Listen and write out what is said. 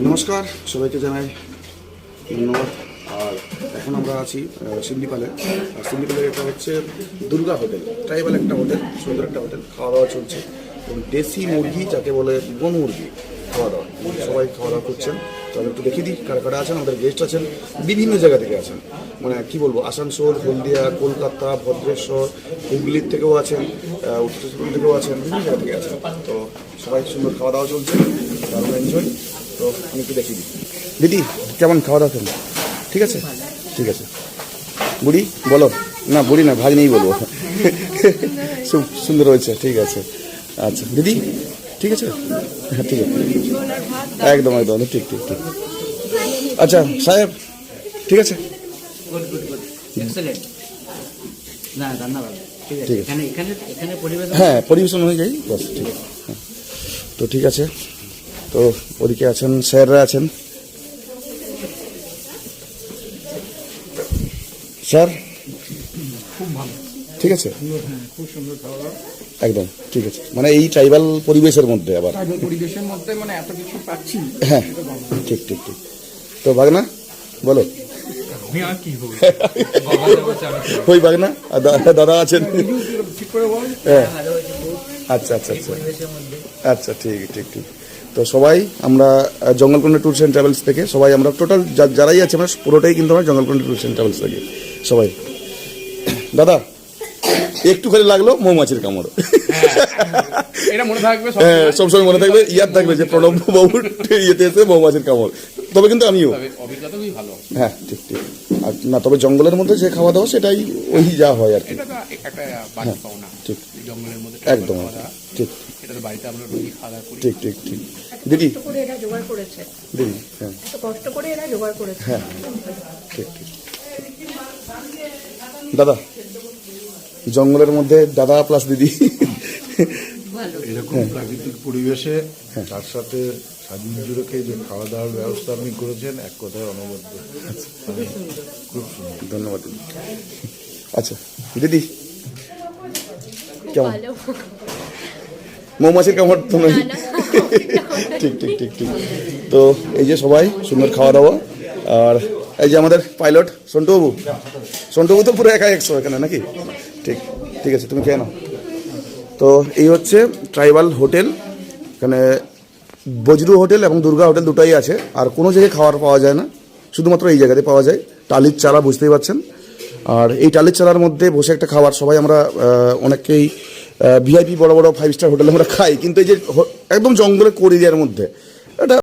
নমস্কার সবাইকে জানাই ধন্যবাদ। আর এখন আমরা আছি সিন্ডিপালে। আর সিন্ডিপালের এটা হচ্ছে দুর্গা হোটেল, ট্রাইবাল একটা হোটেল, সুন্দর একটা হোটেল। খাওয়া দাওয়া চলছে এবং দেশি মুরগি যাকে বলে বন মুরগি খাওয়া দাওয়া, সবাই খাওয়া দাওয়া করছেন। তো আমি একটু দেখিয়ে দিই কারা কারা আছেন। আমাদের গেস্ট আছেন বিভিন্ন জায়গা থেকে আছেন, মানে কি বলবো, আসানসোল, হলদিয়া, কলকাতা, ভদ্রেশ্বর, হুগলির থেকেও আছেন, উত্তরবঙ্গ থেকেও আছেন, বিভিন্ন জায়গা থেকে আছেন। তো সবাই সুন্দর খাওয়া দাওয়া চলছে, দারুণ এনজয়। তো আমি একটু দেখিয়ে দিই। দিদি কেমন খাওয়া দাওয়া কেমন? ঠিক আছে, ঠিক আছে। বুড়ি বলো না, বুড়ি না, ভাই নেই বলবো। খুব সুন্দর হয়েছে, ঠিক আছে। আচ্ছা দিদি ঠিক আছে, হ্যাঁ ঠিক আছে, একদম একদম ঠিক ঠিক ঠিক। আচ্ছা সাহেব ঠিক আছে, ঠিক আছে, হ্যাঁ পরিবেশন অনুযায়ী বাস ঠিক আছে। হ্যাঁ তো ঠিক আছে। তো ওদিকে আছেন স্যাররা আছেন, স্যার খুব ভালো, ঠিক আছে, খুব সুন্দর খাওয়া একদম ঠিক আছে। মানে এই ট্রাইবাল পরিবেশের মধ্যে আবার পরিবেশের মধ্যে মানে এত কিছু পাচ্ছি। হ্যাঁ ঠিক ঠিক ঠিক। তো বাগনা বলো, আমি আর কি বলবো, ওই বাগনা আর দাদা আছেন। ঠিক করে বল। হ্যাঁ আচ্ছা আচ্ছা আচ্ছা আচ্ছা ঠিক ঠিক ঠিক। তো সবাই আমরা জঙ্গলকুন্ডা ট্যুরস অ্যান্ড ট্রাভেলস থেকে সবাই আমরা টোটাল যারাই আছে আমরা পুরোটাই কিন্তু আমরা জঙ্গলকুন্ডা ট্যুরস অ্যান্ড ট্রাভেলস থেকে সবাই। দাদা একটুখানি লাগলো মৌমাছির কামড়, এটা মনে থাকবে, হ্যাঁ সবসময় মনে থাকবে, ইয়াদ থাকবে যে প্রণব বাবুর ইয়েতে এসে মৌমাছির কামড়। তবে কিন্তু আমিও অভিজ্ঞতা খুবই ভালো। হ্যাঁ ঠিক ঠিক। আর না তবে জঙ্গলের মধ্যে যে খাওয়া দাওয়া সেটাই ওই যা হয় আর কি, এটা তো একটা বাড়ি পাওনা, ঠিক জঙ্গলের মধ্যে একদম ঠিক এটা তো বাড়িতে আমরা রোজই খাওয়া দাওয়া করি। ঠিক ঠিক ঠিক। দিদি করে এরা জোগাড় করেছে, দিদি হ্যাঁ এত কষ্ট করে এরা জোগাড় করেছে। হ্যাঁ ঠিক ঠিক। দাদা জঙ্গলের মধ্যে দাদা প্লাস দিদি, এরকম প্রাকৃতিক পরিবেশে তার সাথে স্বাধীন রেখে যে খাওয়া দাওয়ার ব্যবস্থা আপনি করেছেন, এক কথায় অনবদ্য, খুব সুন্দর। ধন্যবাদ দিদি। আচ্ছা দিদি কেমন? ভালো। মৌমাছির কামড় তো নয়। ঠিক ঠিক ঠিক ঠিক। তো এই যে সবাই সুন্দর খাওয়া দাওয়া। আর এই যে আমাদের পাইলট সন্টুবাবু, সন্টুবাবু তো পুরো একাই 100 এখানে নাকি? ঠিক ঠিক আছে, তুমি খেয়ে নাও। তো এই হচ্ছে ট্রাইবাল হোটেল, এখানে বজরু হোটেল এবং দুর্গা হোটেল দুটোই আছে। আর কোনো জায়গায় খাবার পাওয়া যায় না, শুধুমাত্র এই জায়গাতে পাওয়া যায়। টালির চালা বুঝতেই পারছেন। আর এই টালির চালার মধ্যে বসে একটা খাবার, সবাই আমরা অনেকেই ভিআইপি বড় বড় 5 স্টার হোটেলে আমরা খাই, কিন্তু এই যে একদম জঙ্গলের কোর এরিয়ার মধ্যে